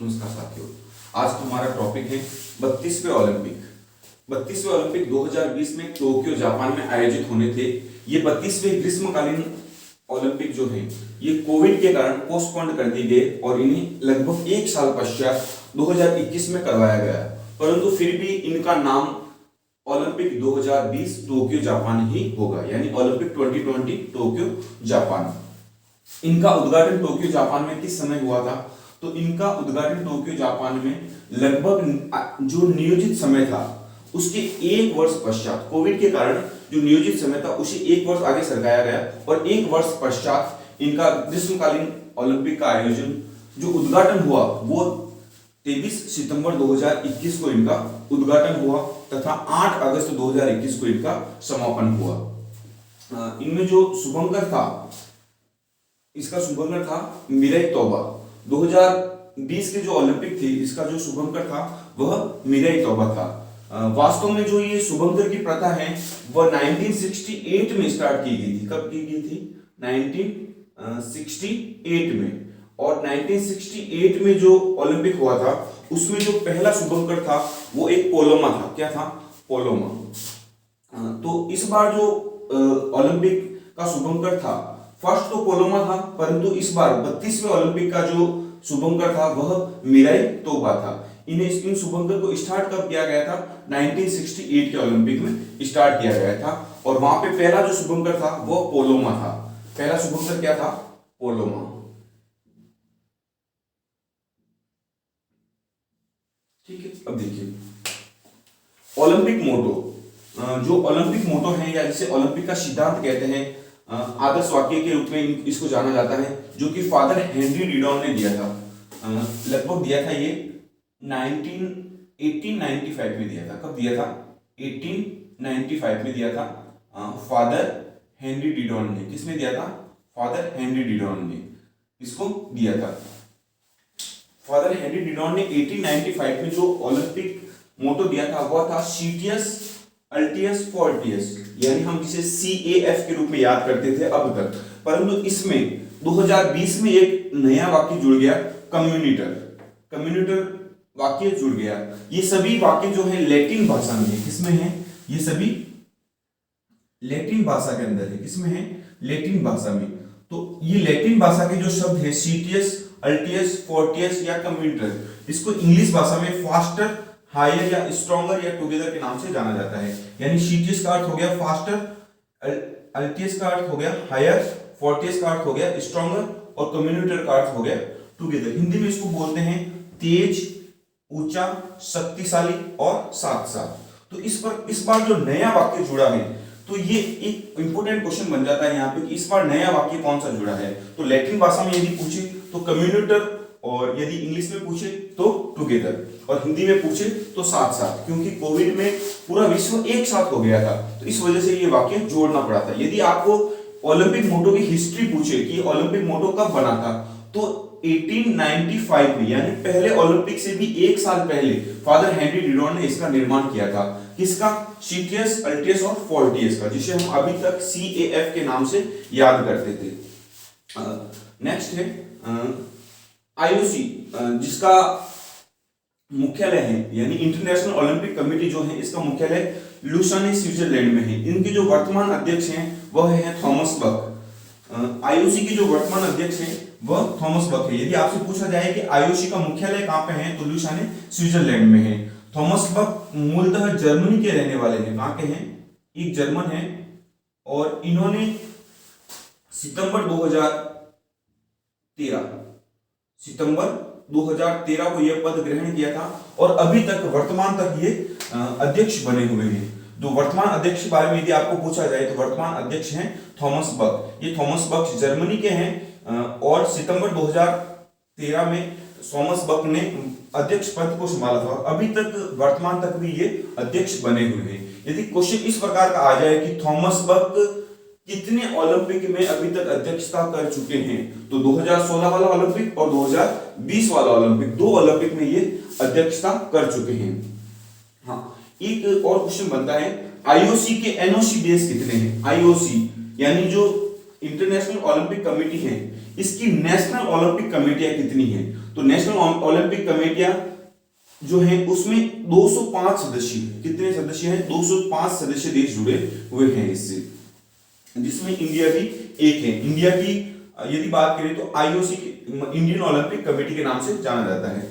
नमस्कार साथियों, आज हमारा टॉपिक है 32वें ओलंपिक। 32वें ओलंपिक 2020 में टोक्यो जापान में आयोजित होने थे। ये 32वें ग्रीष्मकालीन ओलंपिक जो है ये कोविड के कारण पोस्टपोन कर दिए गए और इन्हें लगभग एक साल पश्चात 2021 में करवाया गया, परंतु फिर भी इनका नाम ओलंपिक 2020 टोक्यो जापान ही होगा, यानी ओलंपिक 2020 टोक्यो जापान। इनका उद्घाटन टोक्यो जापान में किस समय हुआ था? तो इनका उद्घाटन टोक्यो जापान में लगभग जो नियोजित समय था उसके एक वर्ष पश्चात, कोविड के कारण जो नियोजित समय था उसे एक वर्ष आगे सरकाया गया और एक वर्ष पश्चात इनका ग्रीष्मकालीन ओलंपिक का आयोजन जो उद्घाटन हुआ वो 23 सितंबर 2021 को इनका उद्घाटन हुआ तथा 8 अगस्त 2021 को इनका समापन हुआ। इनमें जो शुभंकर था, इसका शुभंकर था मिराई तोबा। 2020 के जो ओलंपिक थे इसका जो शुभंकर था वह मिराई तोबा था। वास्तव में जो ये शुभंकर की प्रथा है वह 1968 में स्टार्ट की गई थी। कब की गई थी? 1968 में। और 1968 में जो ओलंपिक हुआ था उसमें जो पहला शुभंकर था वो एक पोलोमा था। क्या था? पोलोमा। तो इस बार जो ओलंपिक का शुभंकर था, फर्स्ट तो पोलोमा था, परंतु इस बार 32वें ओलंपिक का जो शुभंकर था वह मिराई तोबा था। इन शुभंकर को स्टार्ट कब किया गया था? 1968 के ओलंपिक में स्टार्ट किया गया था और वहां पे पहला जो शुभंकर था वह पोलोमा था। पहला शुभंकर क्या था? पोलोमा। ठीक है, अब देखिए ओलंपिक मोटो। जो ओलंपिक मोटो है या जिसे ओलंपिक का सिद्धांत कहते हैं, आदर्श वाक्य के रूप में इसको जाना जाता है, जो कि फादर हेनरी डिडॉन ने दिया था। लगभग दिया था ये 1895 में दिया था। कब दिया था? 1895 में दिया था। फादर हेनरी डिडॉन ने। किसने दिया था? फादर हेनरी डिडॉन ने इसको दिया था। फादर हेनरी डिडॉन ने 1895 में जो ओलंपिक मोटो दिया था वह था सीटियस अल्टियस फोर्टियस, यानी हम जिसे CAF के रूप में याद करते थे अब तक, परंतु इसमें 2020 में एक नया वाक्य जुड़ गया, कम्युनिटर। कम्युनिटर वाक्य जुड़ गया। ये सभी वाक्य जो है लैटिन भाषा में है। किसमें है? ये सभी लैटिन भाषा के अंदर है। किसमें है? लैटिन भाषा में। तो ये लैटिन भाषा के जो शब्द है सीटियस अल्टियस फोर्टियस या कम्युनिटर, इसको इंग्लिश भाषा में फास्टर, हायर या स्ट्रॉन्गर या टुगेदर के नाम से जाना जाता है। यानी सीटियस का अर्थ हो गया फास्टर, अल्टियस का अर्थ हो गया हायर, फोर्टियस का अर्थ हो गया स्ट्रॉन्गर और कम्युनिटर का अर्थ हो गया टुगेदर। हिंदी में इसको बोलते हैं तेज, ऊंचा, शक्तिशाली और साथ साथ। तो इस बार जो नया वाक्य जुड़ा है, तो ये एक इंपॉर्टेंट क्वेश्चन बन जाता है यहाँ पे कि इस बार नया वाक्य कौन सा जुड़ा है। तो लैटिन भाषा में यदि पूछे तो कम्युनिटर, और यदि इंग्लिश में पूछे तो टुगेदर, और हिंदी में पूछे तो साथ साथ, क्योंकि कोविड में पूरा विश्व एक साथ हो गया था तो इस वजह से ये वाक्य जोड़ना पड़ा था। यदि आपको ओलंपिक मोटो की हिस्ट्री पूछे कि ओलंपिक मोटो कब बना था, तो 1895 में, यानी पहले ओलंपिक से भी एक साल पहले फादर हेनरी डिडॉन ने इसका निर्माण किया था। किसका? सीटियस अल्टियस और फोर्टियस का, जिसे हम अभी तक CAF के नाम से याद करते थे। नेक्स्ट है IOC, जिसका मुख्यालय है, यानी इंटरनेशनल ओलंपिक कमेटी जो है इसका मुख्यालय लुसाने स्विट्जरलैंड में है। इनके जो वर्तमान अध्यक्ष हैं वह है थॉमस बक। IOC के जो वर्तमान अध्यक्ष हैं वह थॉमस बक है। यदि आपसे पूछा जाए कि IOC का मुख्यालय कहां पे है, तो लुसाने स्विट्जरलैंड में है। थॉमस बक मूलतः जर्मनी के रहने वाले हैं। कहां के हैं? एक जर्मन है और इन्होंने सितंबर 2013 को यह पद ग्रहण किया था और अभी तक वर्तमान तक ये अध्यक्ष बने हुए हैं। जो वर्तमान अध्यक्ष के बारे में यदि आपको पूछा जाए तो वर्तमान अध्यक्ष हैं थॉमस बक। ये थॉमस बक जर्मनी के हैं और सितंबर 2013 में थॉमस बक ने अध्यक्ष पद को संभाला था। अभी तक वर्तमान तक भी ये अध्यक्ष बने हुए हैं। यदि क्वेश्चन इस प्रकार का आ जाए कि थॉमस बक कितने ओलंपिक में अभी तक अध्यक्षता कर चुके हैं, तो 2016 वाला ओलंपिक और 2020 वाला ओलंपिक, 2 ओलंपिक में ये अध्यक्षता कर चुके हैं। हाँ, एक और क्वेश्चन बनता है IOC के NOC देश कितने हैं? IOC यानी जो इंटरनेशनल ओलंपिक कमेटी है, इसकी नेशनल ओलंपिक कमेटियां कितनी हैं? तो नेशनल ओलंपिक कमेटियां जो है उसमें 205 सदस्य, कितने सदस्य हैं? 205 सदस्य देश जुड़े हुए हैं इससे, जिसमें इंडिया भी एक है। इंडिया की यदि बात करें तो आईओसी, इंडियन ओलंपिक कमेटी के नाम से जाना जाता है।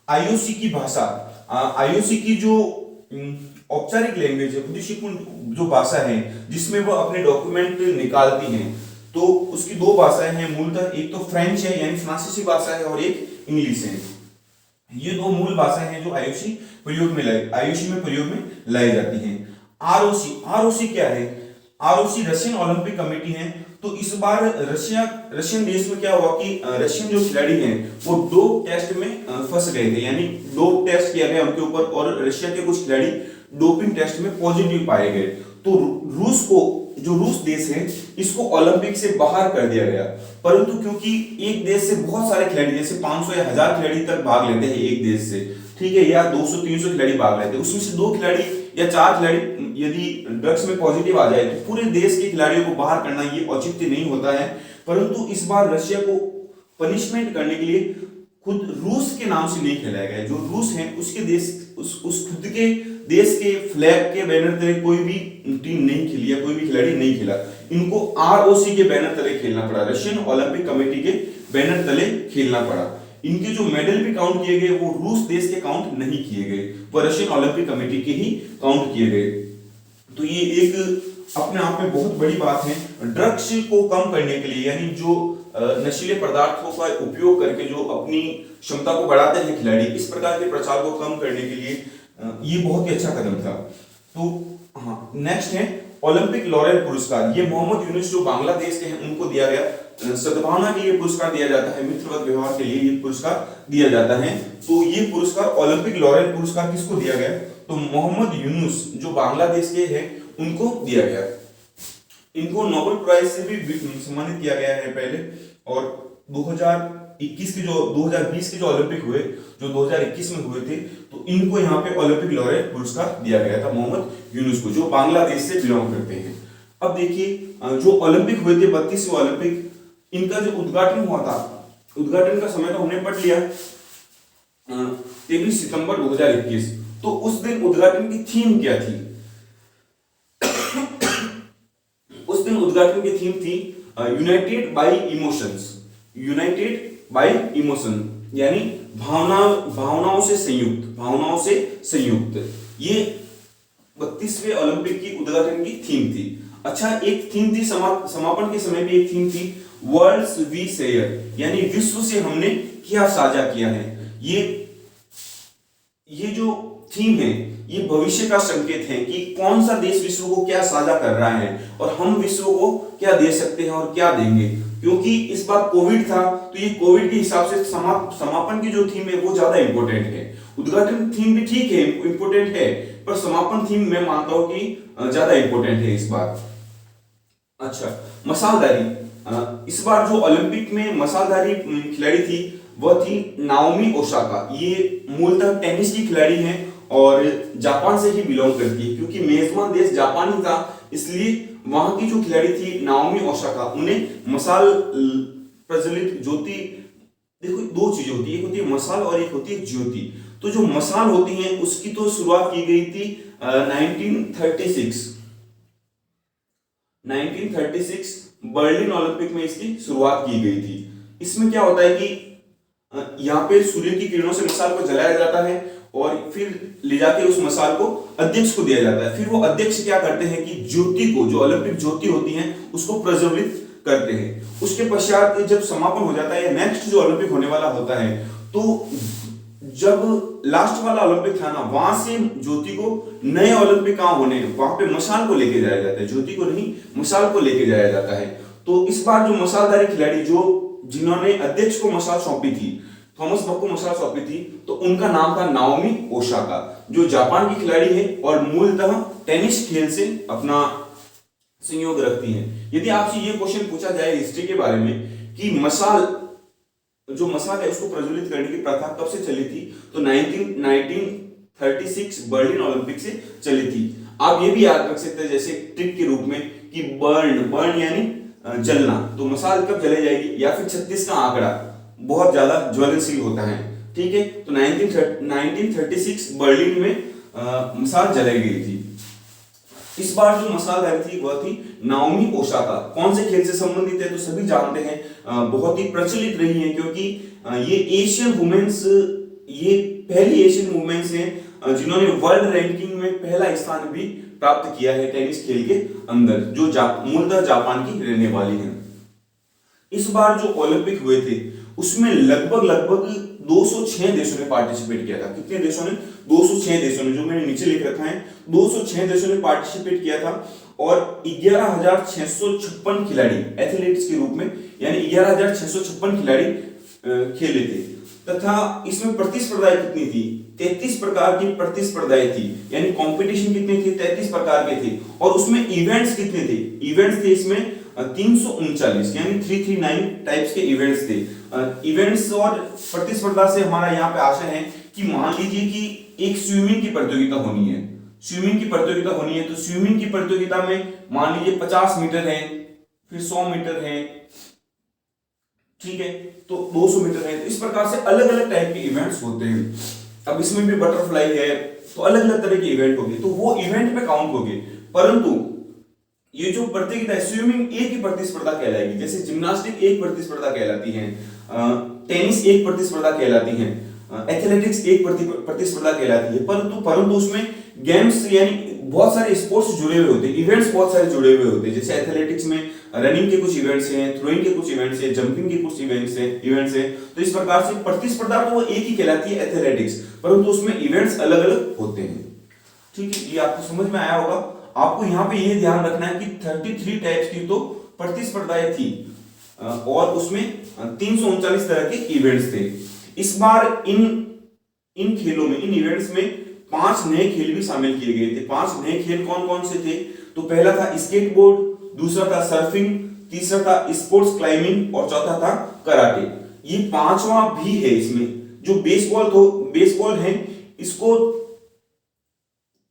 आईओसी की भाषा, आईओसी की जो औपचारिक लैंग्वेज है, उद्देश्यपूर्ण जो भाषा है जिसमें वो अपने डॉक्यूमेंट निकालती हैं, तो उसकी दो भाषाएं हैं मूलतः, एक तो फ्रेंच है यानी फ्रांसीसी भाषा है और एक इंग्लिश है। ये दो मूल भाषाएं हैं जो आईओसी में प्रयोग में लाई जाती हैं। आरओसी क्या है? आरओसी रशियन ओलंपिक कमेटी है। तो इस बार रशियन देश में क्या हुआ कि रशियन जो खिलाड़ी हैं वो 2 टेस्ट में फंस गए थे, यानी 2 टेस्ट किया गया उनके ऊपर और रशिया के कुछ खिलाड़ी डोपिंग टेस्ट में पॉजिटिव पाए गए। तो रूस देश है इसको ओलंपिक से बाहर कर दिया गया, परंतु क्योंकि एक देश से बहुत सारे खिलाड़ी, जैसे 500 या 1000 खिलाड़ी तक भाग लेते हैं एक देश से, ठीक है, या 200-300 खिलाड़ी भाग लेते हैं, उसमें से 2 खिलाड़ी या 4 खिलाड़ी यदि ड्रग्स में पॉजिटिव आ जाए तो पूरे देश के खिलाड़ियों को बाहर करना ये औचित्य नहीं होता है। परंतु इस बार रशिया को पनिशमेंट करने के लिए खुद रूस के नाम से नहीं खेलाया गया। जो रूस है उसके देश उस खुद के देश के फ्लैग के बैनर तले कोई भी टीम नहीं खेली या कोई भी खिलाड़ी नहीं खेला, इनको आरओसी के बैनर तले खेलना पड़ा, रशियन ओलंपिक कमेटी के बैनर तले खेलना पड़ा। इनके जो मेडल भी काउंट किए गए वो रूस देश के काउंट नहीं किए गए, वो रशियन ओलंपिक कमेटी के ही काउंट किए गए। तो ये एक अपने आप में बहुत बड़ी बात है। ड्रग्स को कम करने के लिए, यानी जो नशीले पदार्थों का उपयोग करके जो अपनी क्षमता को बढ़ाते हैं खिलाड़ी, इस प्रकार के प्रचार को कम करने के लिए ये बहुत ही अच्छा कदम था। तो हाँ, नेक्स्ट है ओलंपिक लॉरेल पुरस्कार। ये मोहम्मद यूनुस जो बांग्लादेश के हैं उनको दिया गया, सद्भावना के लिए पुरस्कार दिया जाता है, मित्रवत व्यवहार के लिए ये पुरस्कार दिया जाता है। तो ये पुरस्कार ओलंपिक लॉरेल पुरस्कार किसको दिया गया? तो मोहम्मद यूनुस जो बांग्लादेश के हैं उनको दिया गया। इनको नोबेल प्राइज से भी सम्मानित किया गया है पहले, और 2020 के जो ओलंपिक हुए, जो 2021 में हुए थे, तो इनको यहाँ पे ओलंपिक लॉरेल पुरस्कार दिया गया था मोहम्मद यूनुस को, जो बांग्लादेश से बिलोंग करते हैं। अब देखिए जो ओलंपिक हुए थे 32वें ओलंपिक, इनका जो उद्घाटन हुआ था, उद्घाटन का समय तो हमने पढ़ लिया 23 सितंबर 2021। तो उस दिन उद्घाटन की थीम क्या थी? उस दिन उद्घाटन की थीम थी United bye emotions, United bye emotion, यानी भावनाओं से संयुक्त। ये 32वें ओलंपिक की उद्घाटन की थीम थी। अच्छा, एक थीम थी समापन के समय भी एक थीम थी वर्ल्ड्स वी शेयर, यानी विश्व से हमने क्या साझा किया है। ये जो थीम है ये भविष्य का संकेत है कि कौन सा देश विश्व को क्या साझा कर रहा है और हम विश्व को क्या दे सकते हैं और क्या देंगे। क्योंकि इस बार कोविड था, तो ये कोविड के हिसाब से समापन की जो थीम है वो ज्यादा इंपॉर्टेंट है। उद्घाटन थीम भी ठीक है, इंपॉर्टेंट है, पर समापन थीम मैं मानता हूं कि ज्यादा इंपॉर्टेंट है इस बार। अच्छा, मसालधारी, इस बार जो ओलंपिक में मसालधारी खिलाड़ी थी वह थी नाओमी ओसाका। ये मूलतः टेनिस की खिलाड़ी हैं और जापान से ही बिलोंग करती है, क्योंकि मेजबान देश जापान ही था, इसलिए वहां की जो खिलाड़ी थी नाओमी ओसाका, उन्हें मसाल प्रज्वलित ज्योति, देखो 2 चीजें होती है, एक होती है मसाल और एक होती है ज्योति। तो जो मसाल होती है उसकी तो शुरुआत की गई थी 1936 बर्लिन ओलंपिक में इसकी शुरुआत की गई थी। इसमें क्या होता है कि यहाँ पे सूर्य की किरणों से मसाल को जलाया जाता है और फिर ले जाके उस मसाल को अध्यक्ष को दिया जाता है। फिर वो अध्यक्ष क्या करते हैं कि ज्योति को, जो ओलंपिक ज्योति होती है, उसको प्रज्वलित करते हैं। उसके पश्चात जब समापन हो जाता है, नेक्स्ट जो ओलंपिक होने वाला होता है, तो जब लास्ट वाला ओलंपिक था ना, वहां से ज्योति को नए ओलंपिक कहां होने, वहां पे मसाल को लेके जाया जाता है, ज्योति को नहीं मसाल को लेके जाया जाता है। तो इस बार जो मसालधारी खिलाड़ी जिन्होंने अध्यक्ष को मसाल सौंपी थी, थॉमस बक को मसाल सौंपी थी, तो उनका नाम था नाओमी ओसाका, जो जापान की खिलाड़ी है और मूलतः टेनिस खेल से अपना संयोग रखती हैं। यदि आपसे ये क्वेश्चन पूछा जाए हिस्ट्री के बारे में कि मसाल है उसको प्रज्वलित करने की प्रथा कब से चली थी, तो 1936 बर्लिन ओलंपिक से चली थी। आप ये भी याद रख सकते हैं जैसे ट्रिक के रूप में कि बर्न यानी जलना, तो मसाल कब जलाई जाएगी, या फिर 36 का आंकड़ा बहुत ज्यादा ज्वलनशील होता है, ठीक है। तो 1936 बर्लिन में मसाल जलाई गई थी। इस बार जो मसाल आई थी वह थी नाओमी ओसाका। कौन से खेल से संबंधित है तो सभी जानते हैं, बहुत ही प्रचलित रही है, क्योंकि ये एशियन वुमेन्स, ये पहली एशियन वुमेन्स हैं जिन्होंने वर्ल्ड रैंकिंग में पहला स्थान भी प्राप्त किया है टेनिस खेल के अंदर, जो मूलतः जापान की रहने वाली हैं। इस बार जो ओलंपिक हुए थे उसमें लगभग 206 देशों ने पार्टिसिपेट किया था। कितने देशों ने? 206 देशों ने, जो मैंने नीचे लिख रखा है, 206 देशों ने पार्टिसिपेट किया था। और 11,656 खिलाड़ी एथलीट्स के रूप में, यानी 11,656 खिलाड़ी खेले थे। तथा इसमें प्रतिस्पर्धाएं कितनी थी? 33 प्रकार की प्रतिस्पर्धाएं थी, यानी कंपटीशन कितने थे? 33 प्रकार के थे। और उसमें इवेंट्स कितने थे? इवेंट्स थे इसमें 339, यानी 339 टाइप्स के इवेंट्स थे। इवेंट्स और प्रतिस्पर्धा से हमारा यहाँ पे आशय है कि मान लीजिए कि एक स्विमिंग की प्रतियोगिता होनी है, स्विमिंग की प्रतियोगिता होनी है, तो स्विमिंग की प्रतियोगिता में मान लीजिए 50 मीटर है, फिर 100 मीटर है, ठीक है, तो 200 मीटर है। इस प्रकार से अलग अलग टाइप के इवेंट्स होते हैं। अब इसमें भी बटरफ्लाई है, तो अलग अलग तरह के इवेंट होंगे, तो वो इवेंट में काउंट होंगे। परंतु ये जो प्रतियोगिता है, स्विमिंग एक ही प्रतिस्पर्धा कहलाएगी, जैसे जिम्नास्टिक एक प्रतिस्पर्धा कहलाती है, टेनिस एक प्रतिस्पर्धा कहलाती है, एथलेटिक्स एक प्रतिस्पर्धा कहलाती है। परंतु उसमें गेम्स यानी बहुत सारे स्पोर्ट्स जुड़े हुए होते हैं, इवेंट्स बहुत सारे जुड़े हुए होते हैं। जैसे एथलेटिक्स में रनिंग के कुछ इवेंट्स हैं, थ्रोइंग के कुछ इवेंट्स हैं, जंपिंग के कुछ इवेंट्स हैं। तो इस प्रकार से प्रतिस्पर्धा तो वो एक ही कहलाती है एथलेटिक्स, परंतु उसमें इवेंट्स अलग अलग होते हैं, ठीक है। ये आपको समझ में आया होगा। आपको यहाँ पे ये ध्यान रखना है कि 33 टाइप्स की तो प्रतिस्पर्धाएं थी और उसमें 339 तरह के इवेंट्स थे। इस बार इन खेलों में, इन इवेंट्स में 5 नए खेल भी शामिल किए गए थे। 5 नए खेल कौन कौन से थे? तो पहला था स्केटबोर्ड, दूसरा था सर्फिंग, तीसरा था स्पोर्ट्स क्लाइंबिंग और चौथा था कराटे। ये पांचवा भी है। इसमें जो बेसबॉल है, इसको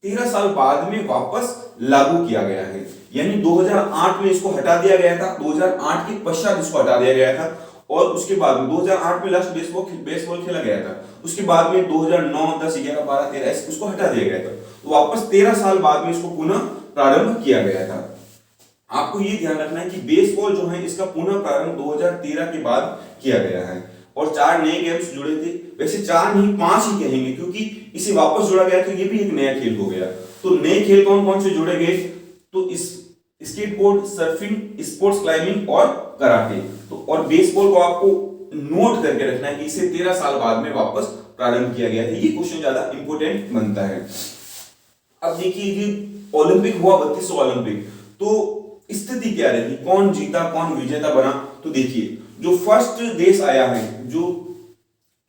13 साल बाद में वापस लागू किया गया है, यानी 2008 में इसको हटा दिया गया था, 2008 के पश्चात इसको हटा दिया गया था। और उसके बाद में 2008 में लास्ट बेसबॉल खेला गया था। उसके बाद में 2009, 10, 11, 12, 13 उसको हटा दिया गया था। तो वापस 13 साल बाद में इसको पुनः प्रारंभ किया गया था। आपको ये ध्यान रखना है कि बेसबॉल जो है इसका पुनः प्रारंभ 2013 के बाद किया गया है। और 4 नए गेम्स जुड़े थे, वैसे 4 नहीं 5 ही कहेंगे, क्योंकि इसे वापस जोड़ा गया तो ये भी एक नया खेल हो गया। तो नए खेल कौन कौन से जोड़े गए? तो स्केटबोर्ड, सर्फिंग, स्पोर्ट्स क्लाइंबिंग और कराटे। तो और बेसबॉल को आपको नोट करके रखना है कि इसे 13 साल बाद में वापस प्रारंभ किया गया था। ये क्वेश्चन ज्यादा इंपॉर्टेंट बनता है। अब देखिए कि ओलंपिक हुआ 32वां ओलंपिक, तो स्थिति क्या रही, कौन जीता, कौन विजेता बना? तो देखिए, जो फर्स्ट देश आया है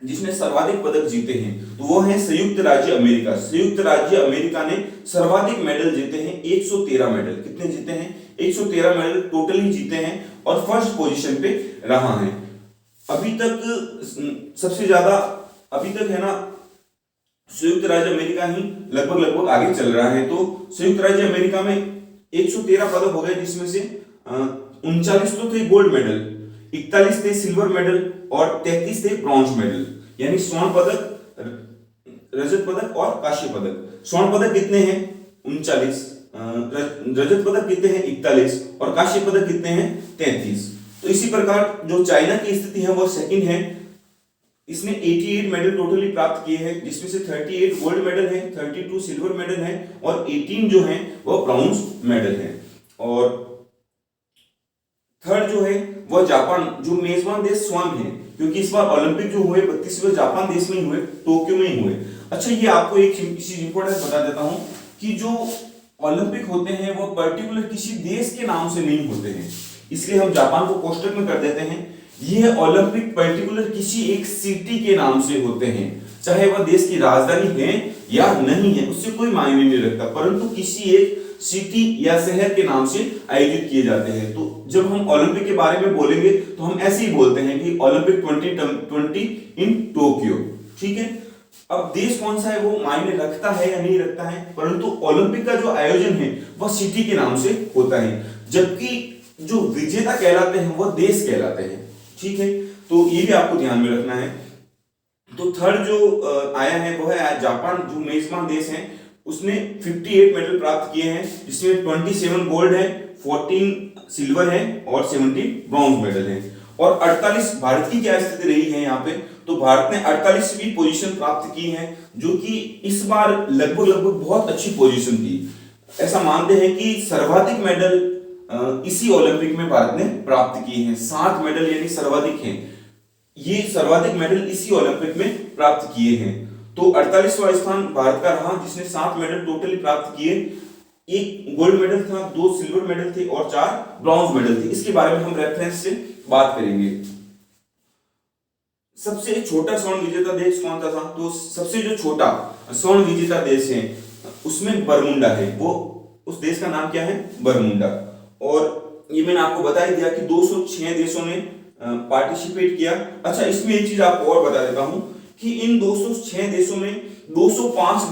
जिसने सर्वाधिक पदक जीते हैं, तो वो है संयुक्त राज्य अमेरिका। संयुक्त राज्य अमेरिका ने सर्वाधिक मेडल जीते हैं, 113 मेडल। कितने जीते हैं? 113 मेडल टोटली जीते हैं और फर्स्ट पोजीशन पे रहा है। अभी तक सबसे ज्यादा, अभी तक है ना, संयुक्त राज्य अमेरिका ही लगभग आगे चल रहा है। तो संयुक्त राज्य अमेरिका में 113 पदक हो गए, जिसमें से 39 तो थे गोल्ड मेडल, 41 थे सिल्वर मेडल और 33 थे ब्रॉन्ज मेडल, यानी स्वर्ण पदक, रजत पदक और कांस्य पदक। स्वर्ण पदक कितने हैं? 39, रजत पदक कितने हैं? 41 और कांस्य पदक कितने हैं? 33। तो इसी प्रकार जो चाइना की स्थिति है वो सेकंड है, इसने 88 मेडल टोटली प्राप्त किए हैं, जिसमें से 38 गोल्ड मेडल है, 32 सिल्वर मेडल है और 18 जो है वो ब्रॉन्ज मेडल है। और थर्ड जो है वह जापान, जो मेजबान देश स्वयं है, क्योंकि इस बार ओलंपिक जो हुए 32वें जापान देश में ही हुए, टोक्यो में ही हुए। अच्छा, ये आपको एक चीज इंपॉर्टेंट बता देता हूं कि जो ओलंपिक होते हैं वो पर्टिकुलर किसी देश के नाम से नहीं होते हैं, इसलिए हम जापान को कोष्टक में कर देते हैं। ये ओलंपिक पर्टिकुलर किसी एक सिटी के नाम से होते हैं, चाहे वह देश की राजधानी है या नहीं है, उससे कोई मायने नहीं रखता, परंतु किसी एक सिटी या शहर के नाम से आयोजित किए जाते हैं। तो जब हम ओलंपिक के बारे में बोलेंगे तो हम ऐसे ही बोलते हैं कि ओलंपिक 2020 इन टोक्यो, ठीक है। अब देश कौन सा है वो मायने रखता है या नहीं रखता है, परंतु ओलंपिक का जो आयोजन है वह सिटी के नाम से होता है। जबकि जो विजेता कहलाते हैं वो देश कहलाते हैं, ठीक है, तो ये भी आपको ध्यान में रखना है। तो थर्ड जो आया है वो है जापान, जो मेजबान देश है, उसने 58 मेडल प्राप्त किए हैं, जिसमें 27 गोल्ड है, 14 सिल्वर है और 17 ब्रॉन्ज मेडल है। और 48 भारत की क्या स्थिति रही है यहाँ पे, तो भारत ने 48वीं पोजीशन प्राप्त की है, जो कि इस बार लगभग बहुत अच्छी पोजीशन थी। ऐसा मानते हैं कि सर्वाधिक मेडल इसी ओलंपिक में भारत ने प्राप्त किए हैं, 7 मेडल यानी सर्वाधिक हैं, ये सर्वाधिक मेडल इसी ओलंपिक में प्राप्त किए हैं। तो 48वां स्थान भारत का रहा, जिसने 7 मेडल टोटली प्राप्त किए, एक गोल्ड मेडल था, 2 सिल्वर मेडल थे और 4 ब्रॉन्ज मेडल थे। इसके बारे में हम रेफरेंस से बात करेंगे। सबसे छोटा स्वर्ण विजेता देश कौन सा था, तो सबसे जो छोटा स्वर्ण विजेता देश है उसमें बरमुंडा है, वो उस देश का नाम क्या है, बरमुंडा। और ये मैंने आपको बता ही दिया कि 206 देशों ने पार्टिसिपेट किया। अच्छा, इसमें एक चीज आपको और बता देता हूं कि इन 206 देशों में 205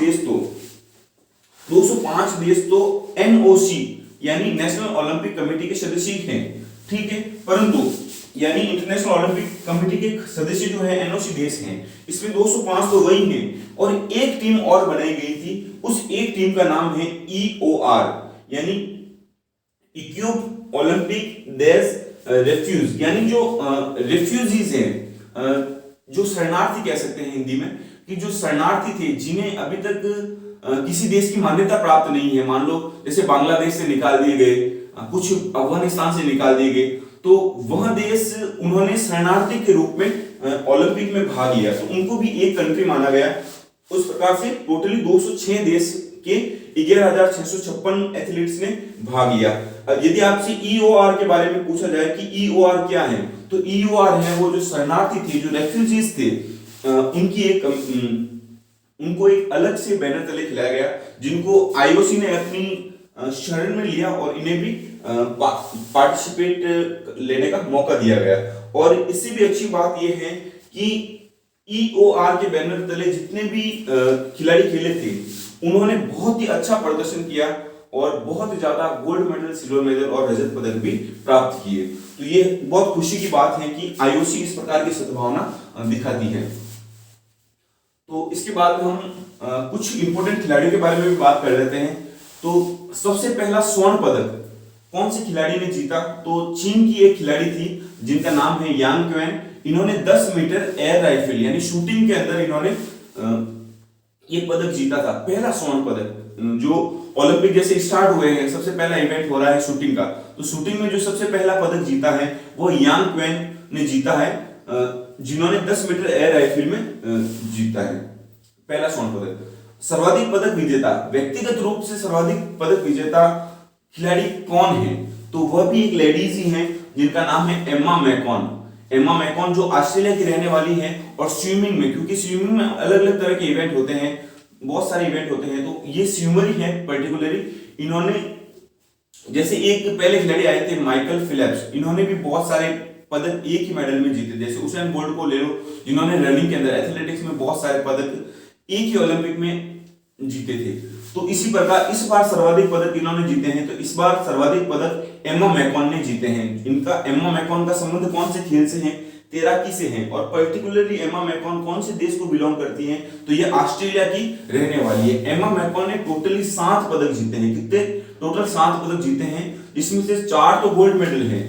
देश तो एनओसी यानी नेशनल ओलंपिक कमेटी के सदस्य हैं, ठीक है, परंतु यानी इंटरनेशनल ओलंपिक कमेटी के सदस्य जो है एनओसी देश हैं, इसमें 205 तो वही हैं, और एक टीम और बनाई गई थी, उस एक टीम का नाम है ईओआर यानी इक्यूब ओलंपिक देश रेफ्यूज, यानी जो रेफ्यूजीज हैं, जो शरणार्थी कह सकते हैं हिंदी में, कि जो शरणार्थी थे जिन्हें अभी तक किसी देश की मान्यता प्राप्त नहीं है, मान लो जैसे बांग्लादेश से निकाल दिए गए, कुछ अफगानिस्तान से निकाल दिए गए, तो वह देश उन्होंने शरणार्थी के रूप में ओलंपिक में भाग लिया, तो उनको भी एक कंट्री माना गया। उस प्रकार से टोटली 206 देश के 11,656 एथलीट्स ने भाग लिया। यदि आपसे ईओआर के बारे में पूछा जाए कि ईओआर क्या है, तो ईओआर है वो जो शरणार्थी थे, जो रेफ्यूजीज थे, उनको एक अलग से बैनर तले खिलाया गया, जिनको आईओसी ने अपनी शरण में लिया और इन्हें भी पार्टिसिपेट लेने का मौका दिया गया। और इससे भी अच्छी बात यह है कि ईओआर के बैनर तले जितने भी खिलाड़ी खेले थे, उन्होंने बहुत ही अच्छा प्रदर्शन किया और बहुत ज्यादा गोल्ड मेडल, सिल्वर मेडल और रजत पदक भी प्राप्त किए। तो ये बहुत खुशी की बात है कि आईओसी इस प्रकार की सद्भावना दिखाती है। तो इसके बाद हम कुछ इंपोर्टेंट खिलाड़ियों के बारे में भी बात कर लेते हैं। तो सबसे पहला स्वर्ण पदक कौन से खिलाड़ी ने जीता, तो चीन की एक खिलाड़ी थी जिनका नाम है यांग क्वेन। इन्होंने 10 मीटर एयर राइफल यानी शूटिंग के अंदर इन्होंने ये पदक जीता था, पहला स्वर्ण पदक। जो ओलंपिक जैसे स्टार्ट हुए हैं, सबसे पहला इवेंट हो रहा है शूटिंग का, तो शूटिंग में जो सबसे पहला पदक जीता है वो यांग क्वेन ने जीता है, जिन्होंने 10 मीटर एयर राइफल में जीता है पहला स्वर्ण पदक। सर्वाधिक पदक विजेता, व्यक्तिगत रूप से सर्वाधिक पदक विजेता खिलाड़ी कौन है, तो वह भी एक लेडीज ही हैं जिनका नाम है एम्मा मैकॉन। एम्मा मैकॉन जो ऑस्ट्रेलिया की रहने वाली है, और स्विमिंग में, क्योंकि स्विमिंग में अलग अलग तरह के इवेंट होते हैं, बहुत सारे इवेंट होते हैं, तो ये स्विमर ही है पर्टिकुलरली। इन्होंने जैसे एक पहले खिलाड़ी आए थे माइकल फिलिप्स, इन्होंने भी बहुत सारे पदक एक ही मेडल में जीते। जैसे उसेन बोल्ट को ले लो, जिन्होंने रनिंग के अंदर, एथलेटिक्स में बहुत सारे पदक एक ही ओलंपिक में जीते थे। तो इसी प्रकार इस बार सर्वाधिक पदक इन्होंने जीते हैं, तो इस बार सर्वाधिक पदक एम्मा मैकॉन ने जीते हैं। इनका, एम्मा मैकॉन का संबंध कौन से खेल से है, तैराकी से है, और पर्टिकुलरली एम्मा मैकॉन कौन से देश को बिलोंग करती हैं, तो ये ऑस्ट्रेलिया की रहने वाली है। एम्मा मैकॉन ने टोटली 7 पदक जीते हैं। कितने? टोटल 7 पदक जीते हैं, जिसमें से 4 तो गोल्ड मेडल हैं।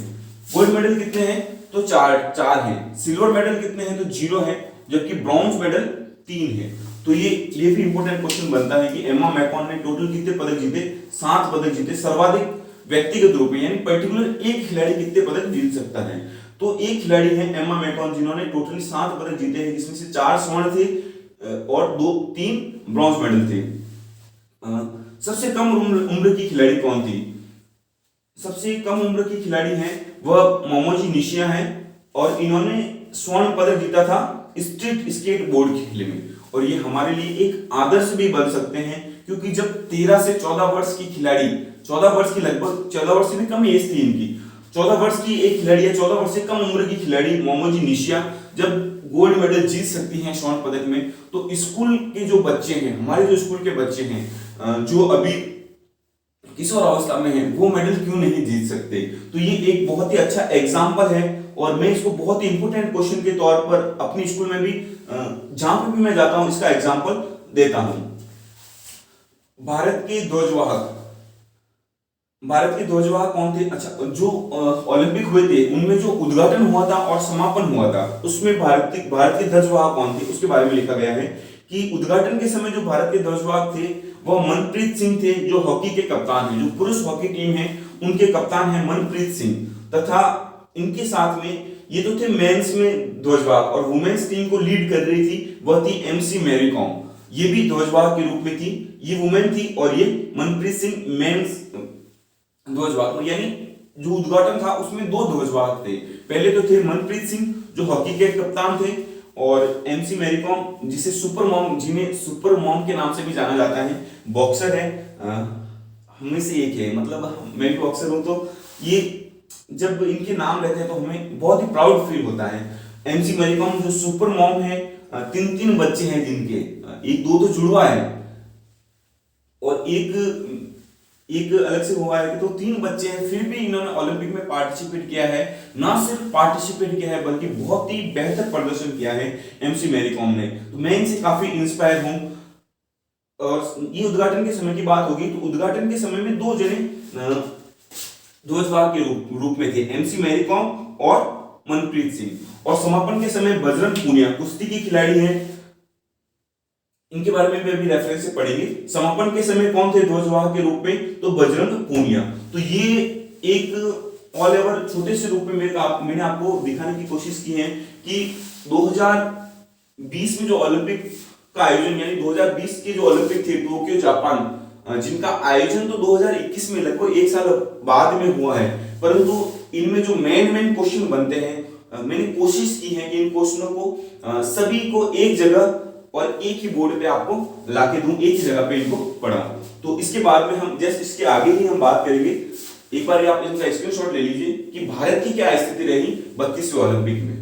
गोल्ड मेडल कितने हैं, तो 4 हैं। सिल्वर मेडल कितने हैं, तो 0 है, जबकि ब्रॉन्ज मेडल 3 है। तो ये भी इंपॉर्टेंट क्वेश्चन बनता है कि एम्मा मैकॉन ने टोटल कितने पदक जीते, 7 पदक जीते। सर्वाधिक व्यक्तिगत रूप में यानी पर्टिकुलर एक खिलाड़ी कितने पदक जीत सकता है, तो एक खिलाड़ी है एम्मा मैकॉन जिन्होंने टोटली 7 पदक जीते हैं, जिसमें से 4 स्वर्ण थे और 3 ब्रॉन्ज मेडल थे। सबसे कम उम्र की खिलाड़ी कौन थी? सबसे कम उम्र की खिलाड़ी है वह मोमोजी निशिया है, और इन्होंने स्वर्ण पदक जीता था स्ट्रीट स्केट बोर्ड खेल में। और ये हमारे लिए एक आदर्श भी बन सकते हैं, क्योंकि जब 13 से 14 वर्ष की खिलाड़ी, 14 वर्ष की, लगभग 14 वर्ष से भी कम एज थी इनकी, 14 वर्ष की एक खिलाड़ी है, 14 वर्ष से कम उम्र की खिलाड़ी मोमोजी निशिया जब गोल्ड मेडल जीत सकती हैं स्वर्ण पदक में, तो स्कूल के जो बच्चे हैं, हमारे जो स्कूल के बच्चे हैं, जो अभी किशोर अवस्था में है वो मेडल क्यों नहीं जीत सकते। तो ये एक बहुत ही अच्छा एग्जाम्पल है और मैं इसको बहुत ही इंपोर्टेंट क्वेश्चन के तौर पर अपनी स्कूल में भी जहां पे भी मैं जाता हूं इसका एग्जाम्पल देता हूं। भारत के ध्वजवाहक, भारत के ध्वजवाहक कौन थे? अच्छा, जो ओलंपिक हुए थे उनमें जो उद्घाटन हुआ था और समापन हुआ था उसमें भारत के ध्वजवाहक कौन थे उसके बारे में लिखा गया है कि उद्घाटन के समय जो भारत के ध्वजवाहक थे वह मनप्रीत सिंह थे, जो हॉकी के कप्तान हैं, जो पुरुष हॉकी टीम है उनके कप्तान है मनप्रीत सिंह, तथा इनके साथ में ये तो थे मेंस में ध्वजवाहक, और वुमेन्स टीम को लीड कर रही थी वह थी एमसी मैरी कॉम, ये भी ध्वजवाहक के रूप में थी, ये वुमेन थी और ये मनप्रीत सिंह मेंस ध्वजवाहक। यानी जो उद्घाटन था उसमें दो ध्वजवाहक थे, पहले तो थे मनप्रीत सिंह जो हॉकी के कप्तान थे, और एमसी मैरी कॉम जिसे सुपर मॉम, जिन्हें सुपर मॉम के नाम से भी जाना जाता है, बॉक्सर है, हमें से एक है, मतलब मैं भी बॉक्सर हूं, तो ये जब इनके नाम लेते हैं तो हमें बहुत ही प्राउड फील होता है। एमसी मैरी कॉम जो सुपर मॉम है, तीन बच्चे हैं जिनके एक दो तो जुड़वा है और एक अलग से हुआ है, तो तीन बच्चे हैं, फिर भी इन्होंने ओलंपिक में पार्टिसिपेट किया है, ना सिर्फ पार्टिसिपेट किया है बल्कि बहुत ही बेहतर प्रदर्शन किया है एमसी मैरी कॉम ने। तो मैं इनसे काफी इंस्पायर हूं। और ये उद्घाटन के समय की बात होगी तो उद्घाटन के समय में दो जने ध्वजवाहक के रूप में थे, एमसी मैरी कॉम और मनप्रीत सिंह, और समापन के समय बजरंग पूनिया कुश्ती की खिलाड़ी हैं, इनके बारे में भी अभी रेफरेंस से पढ़ेंगे। समापन के समय कौन थे ध्वजवाहक के रूप में? तो बजरंग पूनिया। तो ये एक ऑल ओवर छोटे से रूप में मैंने आपको दिखाने की कोशिश की है कि 2020 में जो ओलंपिक का आयोजन, यानी 2020 के जो ओलंपिक थे टोक्यो जापान, जिनका आयोजन तो 2021 में लगभग एक साल बाद में हुआ है, परंतु इनमें जो मेन क्वेश्चन बनते हैं, मैंने कोशिश की है कि इन क्वेश्चनों को सभी को एक जगह और एक ही बोर्ड पे आपको लाके दूं, एक ही जगह पे इनको पढ़ाऊं। तो इसके बाद में हम जस्ट इसके आगे ही हम बात करेंगे। एक बार आप इनका स्क्रीनशॉट ले लीजिए कि भारत की क्या स्थिति रही 32वें ओलंपिक में।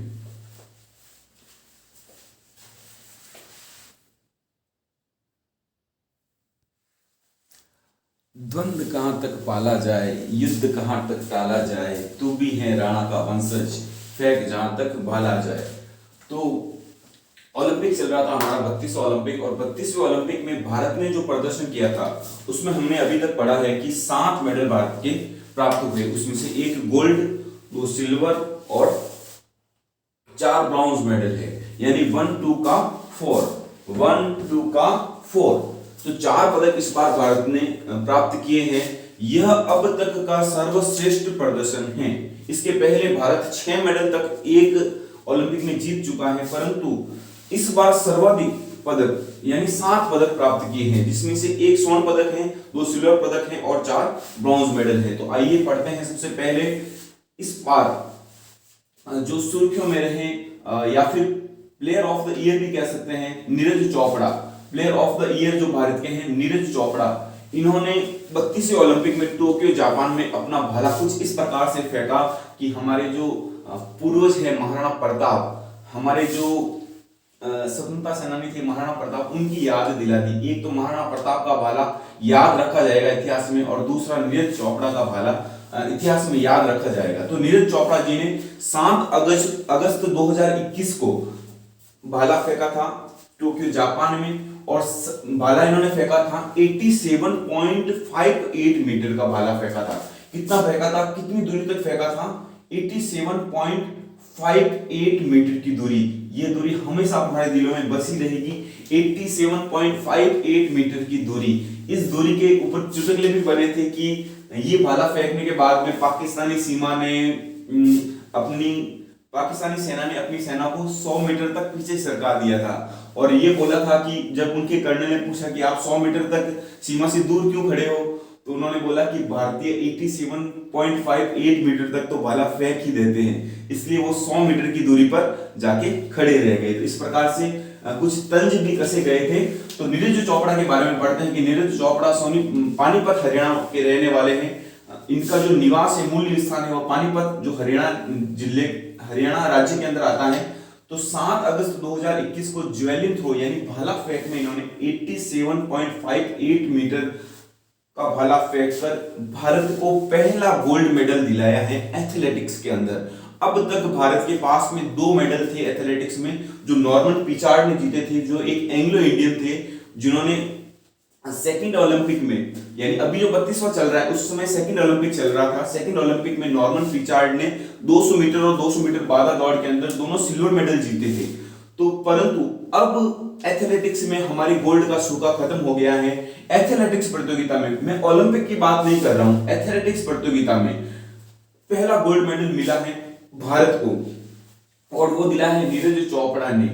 द्वंद्व कहां तक पाला जाए, युद्ध कहां तक टाला जाए, तू भी है राणा का वंशज, फेंक जहां तक भाला जाए। तो ओलंपिक चल रहा था हमारा 32वां ओलंपिक, और 32वें ओलंपिक में भारत ने जो प्रदर्शन किया था उसमें हमने अभी तक पढ़ा है कि 7 मेडल भारत के प्राप्त हुए, उसमें से 1 गोल्ड, 2 सिल्वर और 4 ब्रॉन्ज मेडल है, यानी 1 2 का 4। तो 4 पदक इस बार भारत ने प्राप्त किए हैं। यह अब तक का सर्वश्रेष्ठ प्रदर्शन है। इसके पहले भारत 6 मेडल तक एक ओलंपिक में जीत चुका है, परंतु इस बार सर्वाधिक पदक यानी 7 पदक प्राप्त किए हैं, जिसमें से 1 स्वर्ण पदक है, 2 सिल्वर पदक है और 4 ब्रॉन्ज मेडल है। तो आइए पढ़ते हैं। सबसे पहले इस बार जो सुर्खियों में रहे या फिर प्लेयर ऑफ द ईयर भी कह सकते हैं, Neeraj Chopra, player of the year जो भारत के हैं नीरज चोपड़ा, इन्होंने 32वें ओलंपिक में टोक्यो जापान में अपना भाला कुछ इस प्रकार से फेंका कि हमारे जो पूर्वज है महाराणा प्रताप, हमारे जो स्वतंत्रता सेनानी थे महाराणा प्रताप, उनकी याद दिला दी। एक तो महाराणा प्रताप का भाला याद रखा जाएगा इतिहास में, और दूसरा नीरज चोपड़ा का भाला इतिहास में याद रखा जाएगा। तो नीरज चोपड़ा जी ने 7 अगस्त 2021 को भाला फेंका था टोक्यो जापान में, और भाला इन्होंने फेंका था 87.58 मीटर का भाला फेंका था। कितना फेंका था, कितनी दूरी तक फेंका था? 87.58 मीटर की दूरी। ये दूरी हमेशा हमारे दिलों में बसी रहेगी, 87.58 मीटर की दूरी। इस दूरी के ऊपर चुटकुले भी बने थे कि ये भाला फेंकने के बाद में पाकिस्तानी सेना ने अपनी सेना को 100 मीटर तक पीछे सरका दिया था, और ये बोला था कि जब उनके कर्नल ने पूछा कि आप 100 मीटर तक सीमा से दूर क्यों खड़े हो, तो उन्होंने बोला कि भारतीय 87.58 मीटर तक तो भाला फेंक ही देते हैं, इसलिए वो 100 मीटर की दूरी पर जाके खड़े रह गए। तो इस प्रकार से कुछ तंज भी कसे गए थे। तो नीरज चोपड़ा के बारे में पढ़ते हैं कि नीरज चोपड़ा पानीपत हरियाणा के रहने वाले हैं। इनका जो निवास है, मूल स्थान है वो पानीपत, जो हरियाणा राज्य के अंदर आता है। तो 7 अगस्त 2021 को ज्वेलिन थ्रो यानी भाला फेंक में इन्होंने 87.58 मीटर का भाला फेंककर भारत को पहला गोल्ड मेडल दिलाया है एथलेटिक्स के अंदर। अब तक भारत के पास में 2 मेडल थे एथलेटिक्स में, जो नॉर्मन पिचार्ड ने जीते थे, जो एक एंग्लो इंडियन थे, जिन्होंने सेकंड ओलंपिक में, यानी अभी जो 32वां चल रहा है उस समय सेकंड ओलंपिक चल रहा था, सेकंड ओलंपिक में नॉर्मन पिचार्ड ने 200 मीटर और 200 मीटर बाधा दौड़ के अंदर दोनों सिल्वर मेडल जीते थे। तो परंतु अब एथलेटिक्स में हमारी गोल्ड का सूखा खत्म हो गया है। एथलेटिक्स प्रतियोगिता में, मैं ओलंपिक की बात नहीं कर रहा हूं, एथलेटिक्स प्रतियोगिता में पहला गोल्ड मेडल मिला है भारत को, और वो दिला है नीरज चोपड़ा ने।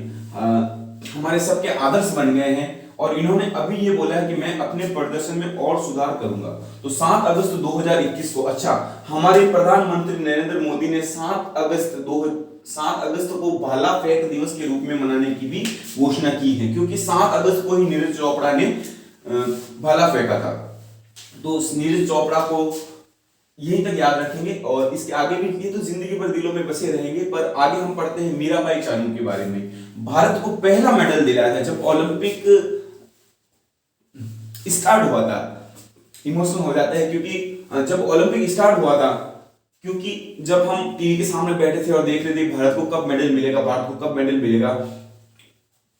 हमारे सबके आदर्श बन गए हैं, और इन्होंने अभी ये बोला है कि मैं अपने प्रदर्शन में और सुधार करूंगा। तो 7 अगस्त 2021 को, अच्छा, हमारे प्रधानमंत्री नरेंद्र मोदी ने 7 अगस्त को भाला फेंक दिवस के रूप में मनाने की भी घोषणा की है, क्योंकि 7 अगस्त को ही नीरज चोपड़ा ने भाला फेंका था। तो नीरज चोपड़ा को यहीं तक याद रखेंगे, और इसके आगे भी ये तो जिंदगी भर दिलों में बसे रहेंगे। पर आगे हम पढ़ते हैं मीराबाई चानू के बारे में। भारत को पहला मेडल दिलाया था जब ओलंपिक स्टार्ट हुआ था। इमोशनल हो जाता है क्योंकि जब ओलंपिक स्टार्ट हुआ था, क्योंकि जब हम टीवी के सामने बैठे थे और देख रहे थे भारत को कब मेडल मिलेगा, भारत को कब मेडल मिलेगा,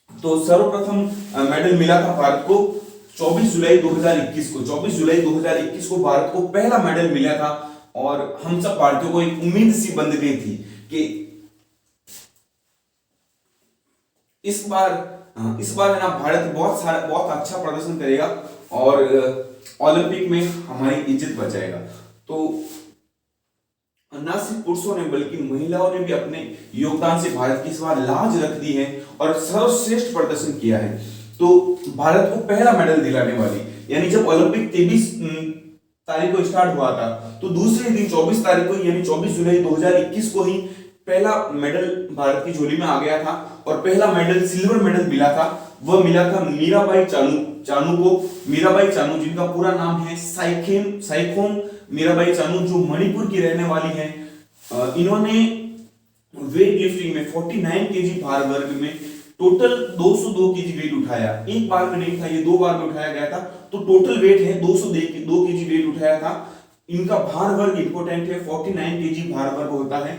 तो सर्वप्रथम मेडल मिला था भारत को 24 जुलाई 2021 को। 24 जुलाई 2021 को भारत को पहला मेडल मिला था, और हम सब भारतीयों को एक उम्मीद सी बंध गई थी कि इस बार है ना, भारत बहुत अच्छा प्रदर्शन करेगा और ओलंपिक में हमारी इज्जत बचाएगा। तो न सिर्फ पुरुषों ने बल्कि महिलाओं ने भी अपने योगदान से भारत की इस बार लाज रख दी है और सर्वश्रेष्ठ प्रदर्शन किया है। तो भारत को पहला मेडल दिलाने वाली, यानी जब ओलंपिक 23 तारीख को स्टार्ट हुआ था, तो दूसरे दिन 24 तारीख को, यानी 24 जुलाई 2021 को ही पहला मेडल भारत की झोली में आ गया था, और पहला मेडल सिल्वर मेडल मिला था। वह मिला था मीराबाई चानू को। मीराबाई चानू, जिनका पूरा नाम है साइखोम मीराबाई चानू, जो मणिपुर की रहने वाली हैं। इन्होंने वेट लिफ्टिंग में 49 केजी भार वर्ग में टोटल 202 केजी वेट उठाया। एक बार में नहीं था, ये 2 बार में उठाया गया था, तो टोटल वेट है 202 केजी वेट उठाया था। इनका भार वर्ग इंपोर्टेंट है, 49 केजी भार वर्ग होता है।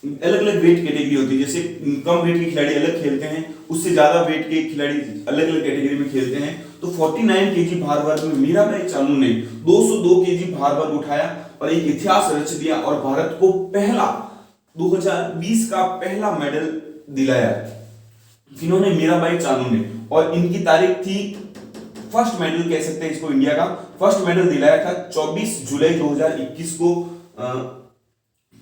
अलग अलग वेट कैटेगरी होती है, जैसे कम वेट के खिलाड़ी अलग खेलते हैं, उससे ज्यादा वेट के खिलाड़ी अलग अलग कैटेगरी में खेलते हैं। तो 49 केजी भार वर्ग में मीराबाई चानू ने 202 केजी भार वर्ग उठाया और एक इतिहास रच दिया, और भारत को पहला 2020 का पहला मेडल दिलाया। इन्होंने मीराबाई चानू ने, और इनकी तारीख थी, फर्स्ट मेडल कह सकते हैं इसको, इंडिया का फर्स्ट मेडल दिलाया था 24 जुलाई 2021 को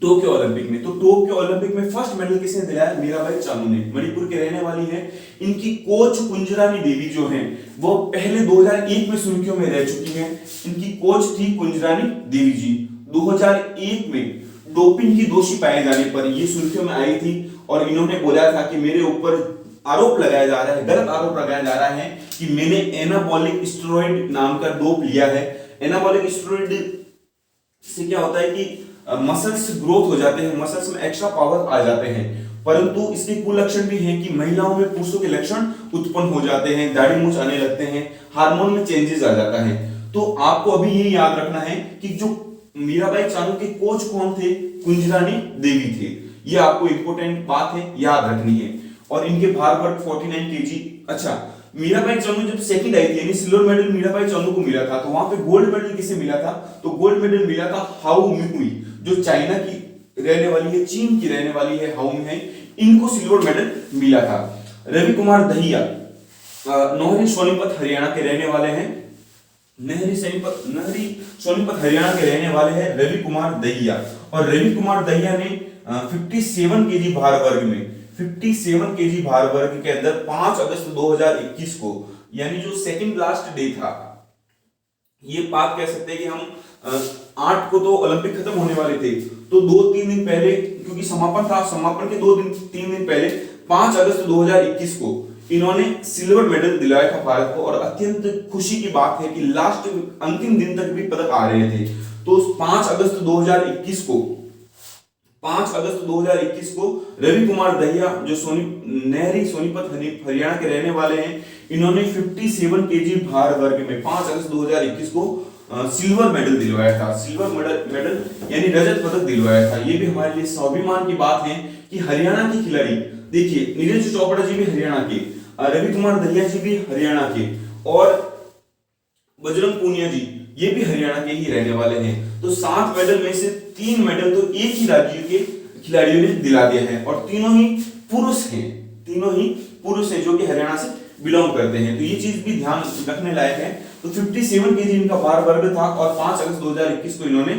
टोक्यो ओलंपिक में। तो टोक्यो ओलंपिक में फर्स्ट मेडल किसने दिलाया? मीराबाई चानू ने। मणिपुर के रहने वाली है। इनकी कोच कुंजरानी देवी जो हैं, वो पहले 2001 में सुर्खियों में रह चुकी हैं। इनकी कोच थी कुंजरानी देवी जी। 2001 में डोपिंग की दोषी पाए जाने पर ये सुर्खियों में आई थी, और इन्होंने बोला था कि मेरे ऊपर आरोप लगाया जा रहा है, गलत आरोप लगाया जा रहा है कि मैंने एनाबॉलिक स्टेरॉइड नाम का डोप लिया है। एनाबॉलिक स्टेरॉइड से क्या होता है कि मसल्स ग्रोथ हो जाते हैं, मसल्स में एक्स्ट्रा पावर आ जाते हैं, परंतु इसके कुलक्षण भी हैं कि महिलाओं में पुरुषों के लक्षण उत्पन्न हो जाते हैं, दाढ़ी मूंछ आने लगते हैं, हार्मोन में चेंजेस आ जाता है। तो आपको अभी ये याद रखना है कि जो मीराबाई चानू के कोच कौन थे? कुंजरानी देवी थे। ये आपको इंपॉर्टेंट बात है, याद रखनी है। और इनके भार वर्ग 49 केजी। अच्छा, मीराबाई चानू जब सेकंड आई थी, यानी सिल्वर मेडल मीराबाई चानू को मिला था, तो वहां पे गोल्ड मेडल किसे मिला था? तो गोल्ड मेडल मिला था हाउ मिहुई, जो चाइना की रहने वाली है, चीन की रहने वाली है, हाउ मिहुई। इनको सिल्वर मेडल मिला था। रवि कुमार दहिया नोहरी सोनीपत हरियाणा के रहने वाले हैं। नहरी सोनीपत हरियाणा के रहने वाले हैं रवि कुमार दहिया। और रवि कुमार दहिया ने 57 केजी भार वर्ग में 57 केजी भार वर्ग के अंदर 5 अगस्त 2021 को, यानी जो सेकंड लास्ट डे था, ये बात कह सकते हैं कि हम 8 को तो ओलंपिक खत्म होने वाले थे, तो 2-3 दिन पहले, क्योंकि समापन था, समापन के 2-3 दिन पहले 5 अगस्त 2021 को इन्होंने सिल्वर मेडल दिलाया था भारत को। और अत्यंत खुशी की बात है कि लास्ट अंतिम दिन तक भी पदक आ रहे थे। तो 5 अगस्त 2021 को रवि कुमार दहिया, जो नहरी सोनीपत हरियाणा के रहने वाले हैं, इन्होंने 57 केजी भार वर्ग में 5 अगस्त 2021 को सिल्वर मेडल दिलवाया था, सिल्वर मेडल यानी रजत पदक दिलवाया था। ये भी हमारे लिए स्वाभिमान की बात है कि हरियाणा के खिलाड़ी, देखिए नीरज चोपड़ा जी भी हरियाणा के, रवि कुमार दहिया जी भी हरियाणा के, और बजरंग पूनिया जी ये भी हरियाणा के ही रहने वाले हैं। तो 7 मेडल में से 3 मेडल तो एक ही राज्य के खिलाड़ियों ने दिला दिया है, और तीनों ही पुरुष हैं, तीनों ही पुरुष हैं जो कि हरियाणा से बिलोंग करते हैं। तो ये चीज भी ध्यान रखने लायक है। तो 57 केजी इनका भार वर्ग था, और 5 अगस्त 2021 को इन्होंने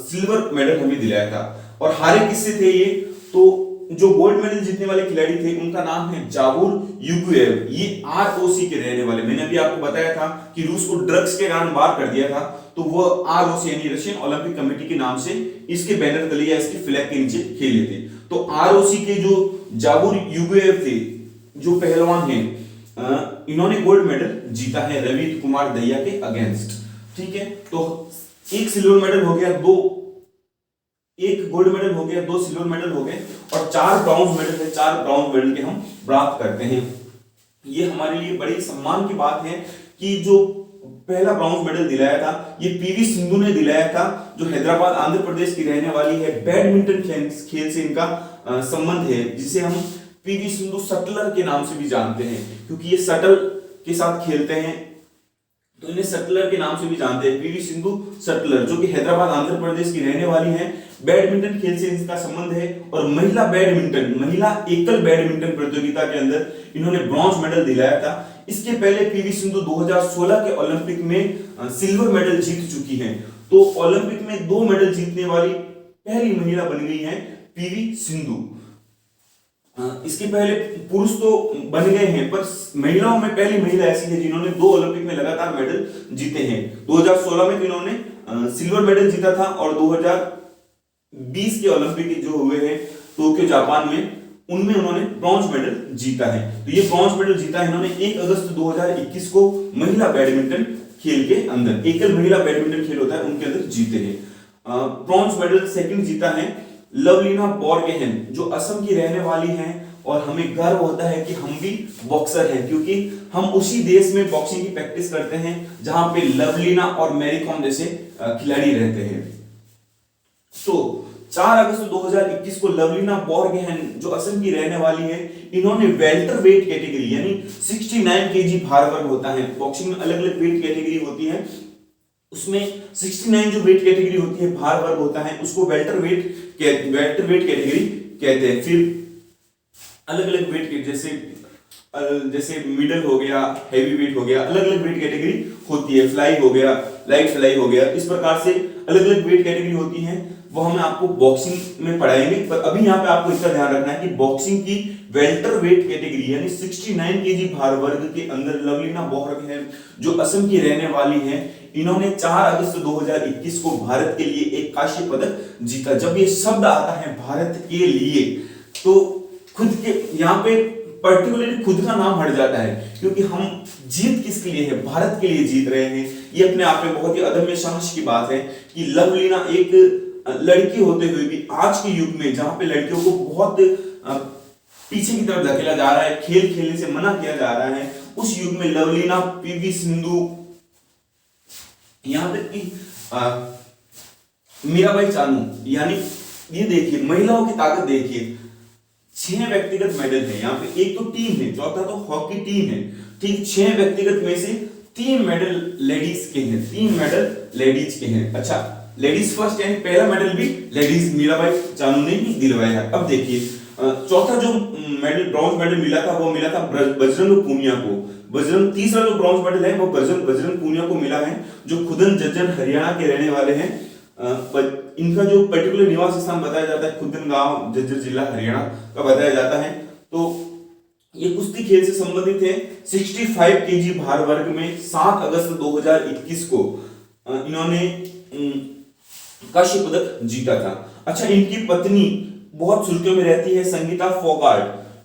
सिल्वर मेडल हमें दिलाया था। और हारे किससे थे ये, तो जो गोल्ड मेडल जीतने वाले खिलाड़ी थे उनका नाम है जावुर युगुएव। ये आरओसी के रहने वाले, मैंने अभी आपको बताया था कि रूस को ड्रग्स के कारण बाहर कर दिया था, तो वो आरओसी यानी रशियन ओलंपिक कमेटी के नाम से इसके बैनर तले या इसके फ्लैग के नीचे खेले थे। तो आरओसी के जो जावुर युगुएव थे, जो पहलवान हैं, इन्होंने गोल्ड मेडल जीता है रवि कुमार दहिया के अगेंस्ट। ठीक है, तो एक सिल्वर मेडल हो गया, एक गोल्ड मेडल हो गया, 2 सिल्वर मेडल हो गए, और 4 ब्रॉन्ज मेडल है, 4 ब्रॉन्ज मेडल के हम प्राप्त करते हैं। ये हमारे लिए बड़ी सम्मान की बात है कि जो पहला ब्रॉन्ज मेडल दिलाया था ये पीवी सिंधु ने दिलाया था, जो हैदराबाद आंध्र प्रदेश की रहने वाली है। बैडमिंटन खेल से इनका संबंध है, जिसे हम पीवी सिंधु शटलर के नाम से भी जानते हैं, क्योंकि ये शटल के साथ खेलते हैं, तो इन्हें शटलर के नाम से भी जानते हैं। पीवी सिंधु शटलर, जो कि हैदराबाद आंध्र प्रदेश की रहने वाली हैं। बैडमिंटन खेल से इनका संबंध है, और महिला एकल बैडमिंटन प्रतियोगिता के अंदर इन्होंने ब्रॉन्ज मेडल दिलाया था। इसके पहले पीवी सिंधु 2016 के ओलंपिक में सिल्वर मेडल जीत चुकी हैं। तो ओलंपिक में 2 मेडल जीतने वाली पहली महिला बन गई है पीवी सिंधु। इसके पहले पुरुष तो बन गए हैं, पर महिलाओं में पहली महिला ऐसी है जिन्होंने 2 ओलंपिक में लगातार मेडल जीते हैं। 2016 में इन्होंने सिल्वर मेडल जीता था, और 2020 के ओलंपिक जो हुए हैं टोक्यो जापान में, उनमें उन्होंने ब्रॉन्ज मेडल जीता है। तो ये ब्रॉन्ज मेडल जीता है इन्होंने 1 अगस्त 2021 को महिला बैडमिंटन खेल के अंदर, एकल महिला बैडमिंटन खेल होता है उनके अंदर जीते हैं। ब्रॉन्ज मेडल सेकंड जीता है लवलीना बोरगोहेन, जो असम की रहने वाली हैं, और हमें गर्व होता है कि हम भी बॉक्सर हैं, क्योंकि हम उसी देश में बॉक्सिंग की प्रैक्टिस करते हैं जहां पे लवलीना और मैरी कॉम जैसे खिलाड़ी रहते हैं। तो 4 अगस्त 2021 को लवलीना बोरगोहेन, जो असम की रहने वाली है, इन्होंने वेल्टर वेट कैटेगरी यानी 69 केजी भार वर्ग होता है। बॉक्सिंग में अलग अलग वेट कैटेगरी होती है, उसमें 69 जो वेट कैटेगरी होती है, भार वर्ग होता है, उसको वेल्टर वेट कैटेगरी कहते हैं। फिर अलग अलग वेट जैसे मिडल हो गया, हेवी वेट हो गया, अलग अलग वेट कैटेगरी होती है। फ्लाई हो गया, लाइट फ्लाई हो गया, इस प्रकार से अलग अलग वेट कैटेगरी होती है। वो हम आपको बॉक्सिंग में पढ़ाएंगे, पर अभी यहाँ पे आपको इसका ध्यान रखना है कि बॉक्सिंग की वेल्टर वेट कैटेगरी यानी 69 केजी भार वर्ग के अंदर लवलीना बोरगोहेन, जो असम की रहने वाली है, इन्होंने 4 अगस्त 2021 को भारत के लिए एक कांस्य पदक जीता। जब ये शब्द आता है भारत के लिए, तो खुद के यहाँ पे पर्टिकुलरली खुद का नाम हट जाता है, क्योंकि हम जीत किसके लिए है, भारत के लिए जीत रहे हैं। ये अपने आप में बहुत ही अदम्य साहस की बात है कि लवलीना एक लड़की होते हुए भी आज के युग में, जहां पे लड़कियों को बहुत पीछे की तरफ धकेला जा रहा है, खेल खेलने से मना किया जा रहा है, उस युग में लवलीना, पीवी सिंधु, यहां तक कि मीराबाई चानू, यानी ये देखिए महिलाओं की ताकत देखिए। 6 व्यक्तिगत मेडल है यहाँ पे, एक तो टीम है, चौथा तो हॉकी टीम है, ठीक। 6 व्यक्तिगत में से 3 मेडल लेडीज के हैं, 3 मेडल लेडीज के हैं। अच्छा, लेडीज फर्स्ट यानी पहला मेडल भी लेडीज मीराबाई चानू ने ही दिलवाया है। अब देखिए चौथा जो मेडल ब्रॉन्ज मेडल मिला था वो मिला था बजरंग पूनिया को। तीसरा जो ब्रॉन्ज मेडल है वो बजरंग पूनिया को मिला है, जो खुदन जज्जर हरियाणा के रहने वाले हैं। इनका जो पर्टिकुलर निवास स्थान बताया जाता है खुदन गांव, जज्जर जिला, हरियाणा का बताया जाता है। तो ये कुश्ती खेल से संबंधित है। 65 केजी भार वर्ग में 7 अगस्त 2021 को इन्होंने कांस्य पदक जीता था। अच्छा, इनकी पत्नी बहुत सुर्खियों में रहती है, संगीता फोगाट,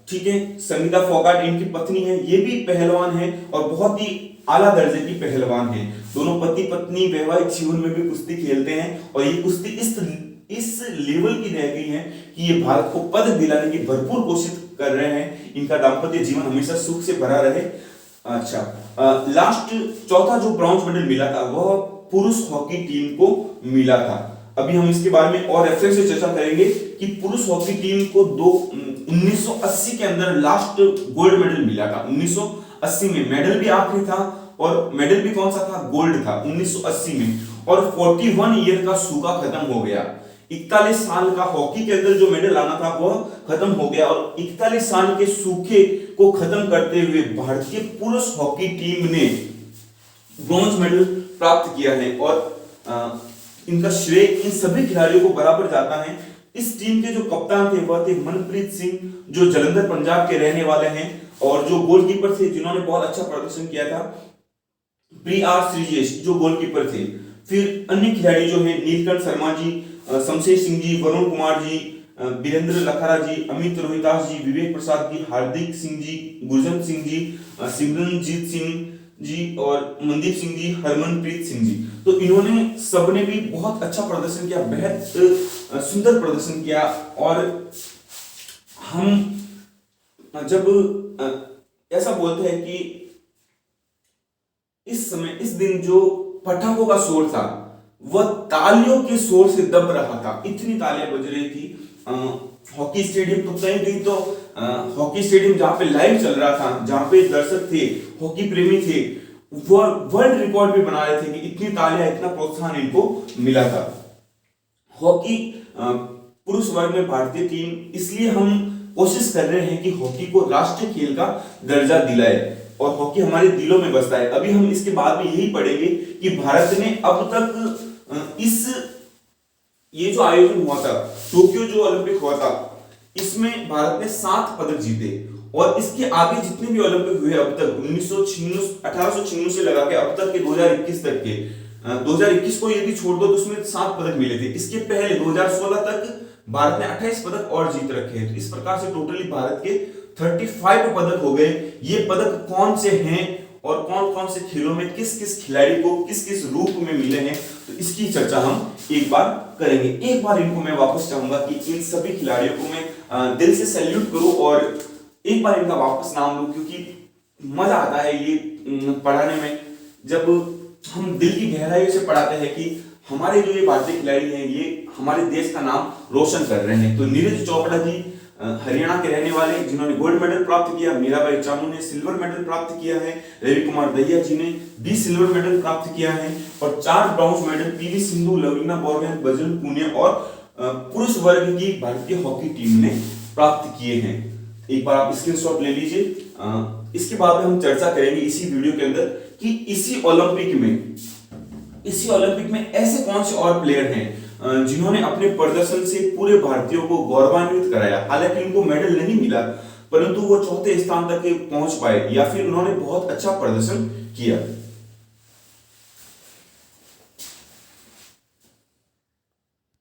ठीक है। संगीता फोगाट इनकी पत्नी है, ये भी पहलवान है और बहुत ही आला दर्जे की पहलवान है। दोनों पति पत्नी वैवाहिक जीवन में भी कुश्ती खेलते हैं, और ये कुश्ती इस लेवल की रह गई है कि ये भारत को पदक दिलाने की भरपूर कोशिश कर रहे हैं। इनका दाम्पत्य जीवन हमेशा सुख से भरा रहे। अच्छा, लास्ट चौथा जो ब्रॉन्ज मेडल मिला था वह पुरुष हॉकी टीम को मिला था। अभी हम इसके बारे में और रेफरेंस से चर्चा करेंगे कि पुरुष हॉकी टीम को 1980 के अंदर लास्ट गोल्ड मेडल मिला था। 1980 में मेडल भी आखिरी था, और मेडल भी कौन सा था, गोल्ड था 1980 में। और 41 ईयर का सूखा खत्म हो गया। 41 साल का हॉकी के अंदर जो मेडल आना था वह खत्म हो गया, और 41 साल के सूखे को खत्म करते हुए भारतीय पुरुष हॉकी टीम ने ब्रॉन्ज मेडल प्राप्त किया है। और इनका श्रेय इन सभी खिलाड़ियों को बराबर जाता है। इस टीम के जो कप्तान थे वह थे मनप्रीत सिंह, जो जलंधर पंजाब के रहने वाले हैं, और जो गोलकीपर थे जिन्होंने बहुत अच्छा प्रदर्शन किया था, प्रियार श्रीजेश जो गोलकीपर थे। फिर अन्य खिलाड़ी जो हैं नीलकंठ शर्मा जी, शमशेर सिंह जी, वरुण कुमार जी, वीरेंद्र लखारा जी, अमित रोहितास जी, विवेक प्रसाद जी, हार्दिक सिंह जी, गुरजंत सिंह जी, सिमरनजीत सिंह जी और मनदीप सिंह जी, हरमनप्रीत सिंह जी। तो इन्होंने सबने भी बहुत अच्छा प्रदर्शन किया, बेहद सुंदर प्रदर्शन किया। और हम जब ऐसा बोलते हैं कि इस समय इस दिन जो पटाखों का शोर था वह तालियों के शोर से दब रहा था, इतनी तालियां बज रही थी। हॉकी स्टेडियम तो कहीं कहीं तो हॉकी स्टेडियम जहां पे लाइव चल रहा था, जहां पे दर्शक थे, हॉकी प्रेमी थे, वो वर्ल्ड रिकॉर्ड भी बना रहे थे कि इतनी तालियां, इतना प्रोत्साहन इनको मिला था। हॉकी पुरुष वर्ग में भारतीय टीम, इसलिए हम कोशिश कर रहे हैं कि हॉकी को राष्ट्रीय खेल का दर्जा दिलाए, और हॉकी हमारे दिलों में बसता है। अभी हम इसके बाद में यही पढ़ेंगे कि भारत ने अब तक ये जो आयोजन हुआ था, टोक्यो जो ओलंपिक हुआ था, इसमें भारत ने 7 पदक जीते। और इसके आगे जितने भी ओलंपिक हुए अब तक 1896 से लगा के अब तक के 2021 तक के, 2021 को यदि छोड़ दो तो उसमें 7 पदक मिले थे। इसके पहले 2016 तक भारत ने 28 पदक और जीत रखे हैं। तो इस प्रकार से टोटली भारत के 35 पदक हो गए। ये पदक कौन से हैं और कौन कौन से खेलों में किस किस खिलाड़ी को किस किस रूप में मिले हैं, तो इसकी चर्चा हम एक बार करेंगे। एक बार इनको मैं वापस चाहूंगा कि इन सभी खिलाड़ियों को मैं दिल से सैल्यूट करूं और एक बार इनका वापस नाम लूं, क्योंकि मजा आता है ये पढ़ाने में, जब हम दिल की गहराई से पढ़ाते हैं कि हमारे जो ये भारतीय खिलाड़ी हैं ये हमारे देश का नाम रोशन कर रहे हैं। तो नीरज चोपड़ा जी हरियाणा के रहने वाले, जिन्होंने गोल्ड मेडल प्राप्त किया। मीराबाई चानू ने सिल्वर मेडल प्राप्त किया है। रवि कुमार दहिया जी ने 20 सिल्वर मेडल प्राप्त किया है, और 4 bronze medal PV Sindhu, Lovlina Borgohain, Bajrang Punia और पुरुष वर्ग की भारतीय हॉकी टीम ने प्राप्त किए हैं। एक बार आप स्क्रीनशॉट ले लीजिए। इसके बाद हम चर्चा करेंगे इसी वीडियो के अंदर कि इसी ओलंपिक में ऐसे कौन से और प्लेयर हैं जिन्होंने अपने प्रदर्शन से पूरे भारतीयों को गौरवान्वित कराया। हालांकि उनको मेडल नहीं मिला, परंतु वो चौथे स्थान तक पहुंच पाए, या फिर उन्होंने बहुत अच्छा प्रदर्शन किया।